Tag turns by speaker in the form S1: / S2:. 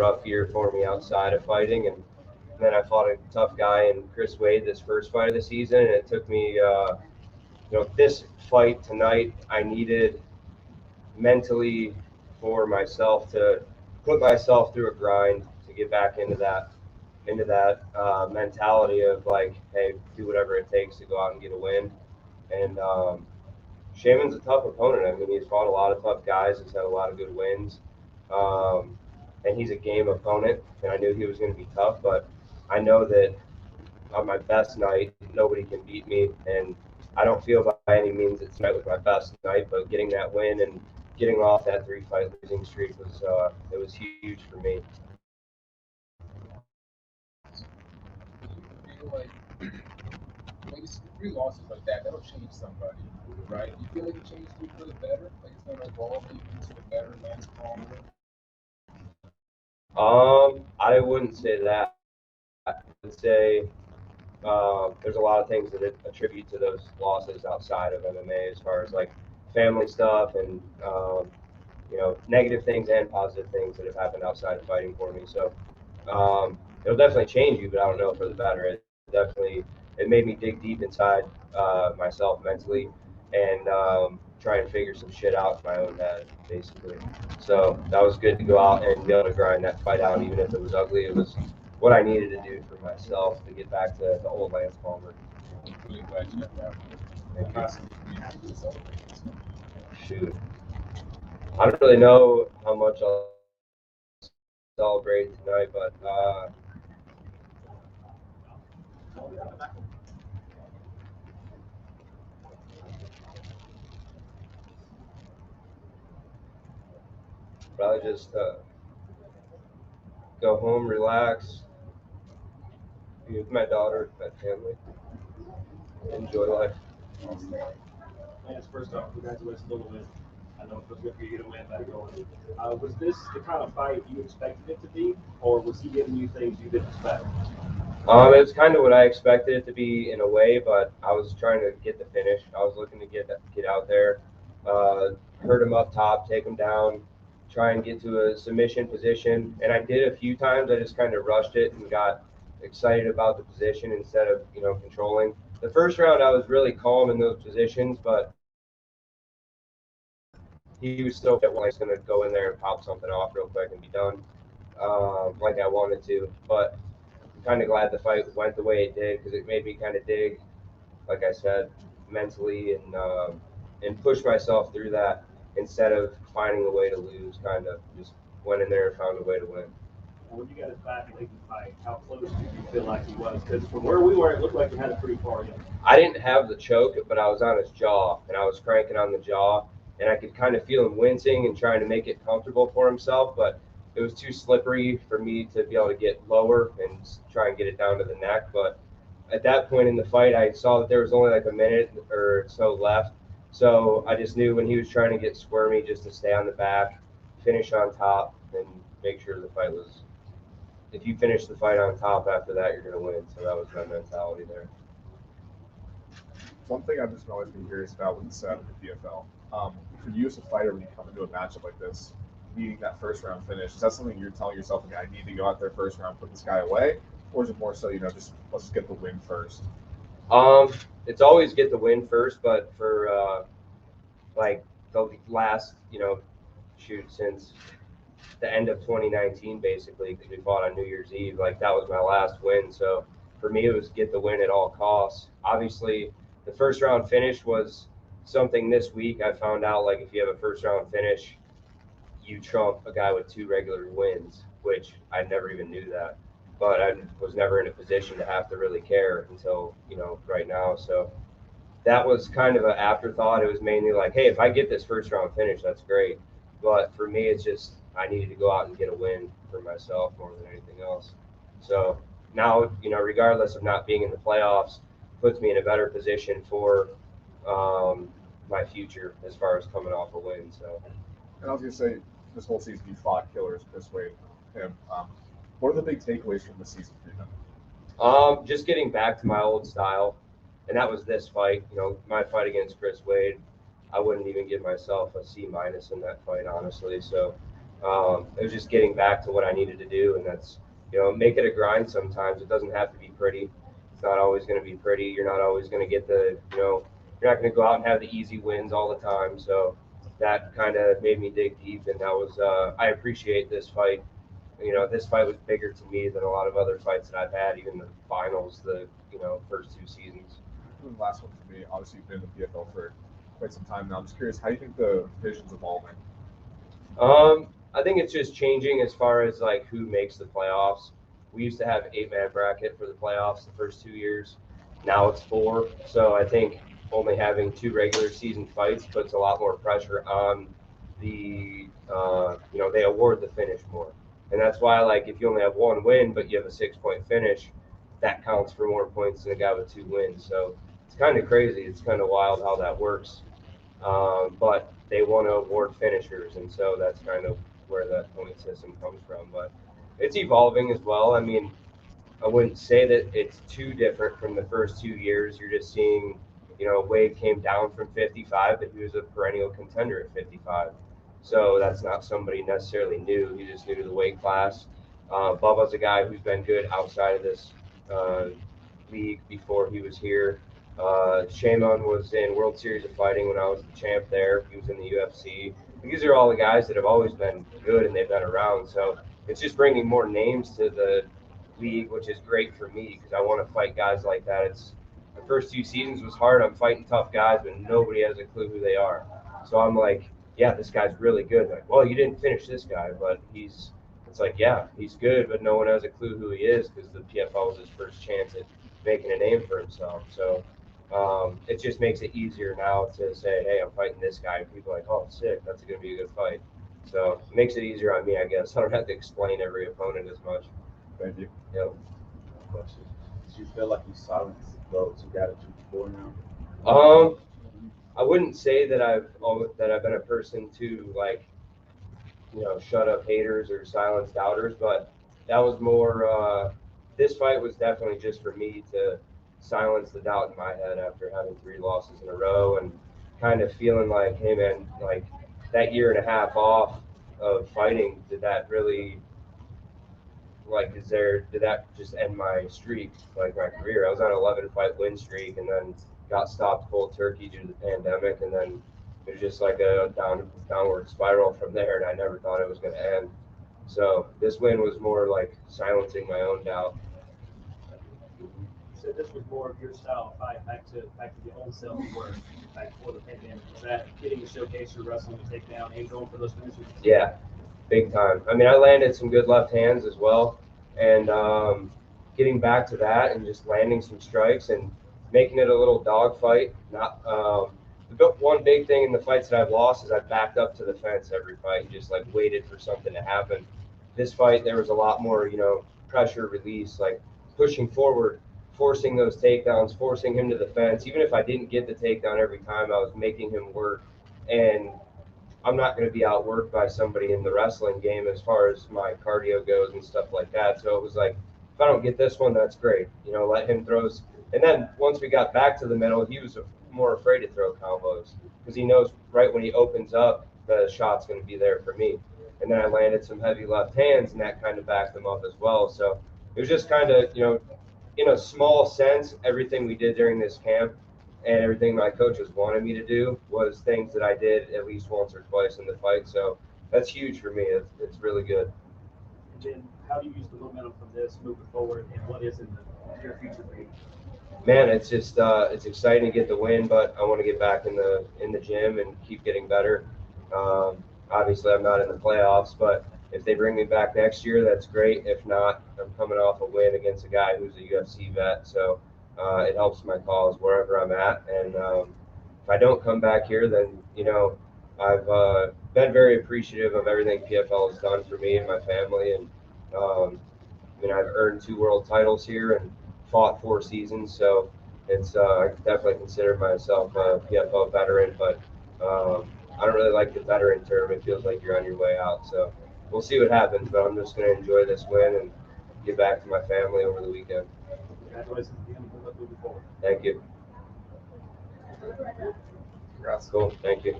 S1: rough year for me outside of fighting, and then I fought a tough guy in Chris Wade this first fight of the season, and it took me, this fight tonight, I needed mentally for myself to put myself through a grind to get back into that mentality of like, hey, do whatever it takes to go out and get a win. And Sheymon's a tough opponent. I mean, he's fought a lot of tough guys. He's had a lot of good wins. And he's a game opponent, and I knew he was going to be tough, but I know that on my best night, nobody can beat me, and I don't feel by any means that tonight was my best night, but getting that win and getting off that 3-fight losing streak was it was huge for me.
S2: Feel like maybe three losses like that, that'll change somebody, right? You feel like it changed you for the better? Like it's gonna evolve you into a better man's calm?
S1: I wouldn't say that. I would say there's a lot of things that attribute to those losses outside of MMA, as far as like family stuff and negative things and positive things that have happened outside of fighting for me. So it'll definitely change you, but I don't know for the better. It made me dig deep inside myself mentally and try and figure some shit out in my own head, basically. So that was good to go out and be able to grind that fight out, even if it was ugly. It was what I needed to do for myself to get back to the old Lance Palmer.
S2: I'm really glad you have that.
S1: Shoot. I don't really know how much I'll celebrate tonight, but probably just go home, relax, be with my daughter, my family, enjoy life.
S3: Lance, first off, congratulations on the win. I know it feels good for you to get a win back going. Was this the kind of fight you expected it to be, or was he giving you things you didn't expect?
S1: It was kind of what I expected it to be in a way, but I was trying to get the finish. I was looking to get out there, hurt him up top, take him down, try and get to a submission position. And I did a few times. I just kind of rushed it and got excited about the position instead of controlling. The first round, I was really calm in those positions, but he was still going to go in there and pop something off real quick and be done, like I wanted to. But I'm kind of glad the fight went the way it did, because it made me kind of dig, like I said, mentally and push myself through that instead of finding a way to lose. Kind of just went in there and found a way to win.
S3: When you got it back late in the fight, how close did you feel like he was? Because from where we were, it looked like he had it pretty far in.
S1: I didn't have the choke, but I was on his jaw, and I was cranking on the jaw, and I could kind of feel him wincing and trying to make it comfortable for himself, but it was too slippery for me to be able to get lower and try and get it down to the neck. But at that point in the fight, I saw that there was only like a minute or so left, so I just knew when he was trying to get squirmy just to stay on the back, finish on top, and make sure the fight was. If you finish the fight on top after that, you're going to win. So that was my mentality there.
S4: One thing I've just always been curious about with the setup of the PFL, for you as a fighter, when you come into a matchup like this, needing that first round finish, is that something you're telling yourself, okay, I need to go out there first round, put this guy away, or is it more so, just let's get the win first?
S1: It's always get the win first, but for like the last, since the end of 2019, basically, because we fought on New Year's Eve, like that was my last win. So for me, it was get the win at all costs. Obviously, the first round finish was something this week. I found out, like, if you have a first round finish, you trump a guy with 2 regular wins, which I never even knew that. But I was never in a position to have to really care until, right now. So that was kind of an afterthought. It was mainly like, hey, if I get this first round finish, that's great. But for me, it's just I needed to go out and get a win for myself more than anything else. So now, regardless of not being in the playoffs, puts me in a better position for my future as far as coming off a win. So.
S4: And I was going to say, this whole season you fought killers, Chris Wade, him. What are the big takeaways from the season for you?
S1: Just getting back to my old style, and that was this fight. My fight against Chris Wade, I wouldn't even give myself a C- in that fight, honestly. So It was just getting back to what I needed to do, and that's, make it a grind sometimes. It doesn't have to be pretty. It's not always going to be pretty. You're not always going to get you're not going to go out and have the easy wins all the time. So that kind of made me dig deep, and that was, I appreciate this fight. This fight was bigger to me than a lot of other fights that I've had, even the finals, the, first 2 seasons.
S4: And the last one for me, obviously you've been in the PFL for quite some time now. I'm just curious, how do you think the division's evolving?
S1: I think it's just changing as far as like who makes the playoffs. We used to have 8-man bracket for the playoffs the first 2 years. Now it's 4. So I think only having 2 regular season fights puts a lot more pressure on the, they award the finish more. And that's why, like, if you only have 1 win, but you have a 6-point finish, that counts for more points than a guy with 2 wins. So it's kind of crazy. It's kind of wild how that works. But they want to award finishers, and so that's kind of where that point system comes from. But it's evolving as well. I mean, I wouldn't say that it's too different from the first 2 years. You're just seeing, Wade came down from 55, but he was a perennial contender at 55. So that's not somebody necessarily new. He just knew the weight class. Bubba's a guy who's been good outside of this league before he was here. Sheymon was in World Series of Fighting when I was the champ there. He was in the UFC. These are all the guys that have always been good and they've been around. So it's just bringing more names to the league, which is great for me because I want to fight guys like that. It's the first 2 seasons was hard. I'm fighting tough guys, but nobody has a clue who they are. So I'm like, yeah, this guy's really good. Like, well, you didn't finish this guy, but it's like, yeah, he's good, but no one has a clue who he is because the PFL was his first chance at making a name for himself. So it just makes it easier now to say, hey, I'm fighting this guy. And people are like, oh, sick, that's going to be a good fight. So it makes it easier on me, I guess. I don't have to explain every opponent as much.
S4: Thank you.
S1: Yep.
S5: Question. Do you feel like you silenced those who got at you before now?
S1: I wouldn't say that I've been a person to like, shut up haters or silence doubters, but that was more. This fight was definitely just for me to silence the doubt in my head after having 3 losses in a row and kind of feeling like, hey man, like that year and a half off of fighting, did that really did that just end my streak, like my career? I was on an 11 fight win streak and then got stopped cold turkey due to the pandemic, and then it was just like a downward spiral from there, and I never thought it was going to end. So this win was more like silencing my own doubt.
S3: So this was more of your style of fight, back to the old self you were back before the pandemic. Was that getting to showcase your wrestling to take down and going for those finishes?
S1: Yeah, big time. I mean, I landed some good left hands as well, and getting back to that and just landing some strikes and making it a little dog fight. Not one big thing in the fights that I've lost is I backed up to the fence every fight and just like waited for something to happen. This fight, there was a lot more, pressure release, like pushing forward, forcing those takedowns, forcing him to the fence. Even if I didn't get the takedown every time, I was making him work. And I'm not going to be outworked by somebody in the wrestling game as far as my cardio goes and stuff like that. So it was like, if I don't get this one, that's great. Let him throw. And then once we got back to the middle, he was more afraid to throw combos because he knows right when he opens up, the shot's going to be there for me. And then I landed some heavy left hands, and that kind of backed him up as well. So it was just kind of, in a small sense, everything we did during this camp and everything my coaches wanted me to do was things that I did at least once or twice in the fight. So that's huge for me. It's really good.
S3: And then how do you use the momentum from this moving forward, and what is in the near future for you?
S1: Man, it's just it's exciting to get the win, but I want to get back in the gym and keep getting better. Obviously, I'm not in the playoffs, but if they bring me back next year, that's great. If not, I'm coming off a win against a guy who's a UFC vet, so it helps my cause wherever I'm at. And if I don't come back here, then I've been very appreciative of everything PFL has done for me and my family, and I've earned 2 world titles here and fought 4 seasons, so it's I definitely consider myself a PFL veteran, but I don't really like the veteran term. It feels like you're on your way out, so we'll see what happens, but I'm just going to enjoy this win and get back to my family over the weekend.
S3: Congratulations again. Good luck moving forward.
S1: Thank you.
S4: Congrats.
S1: Cool. Thank you.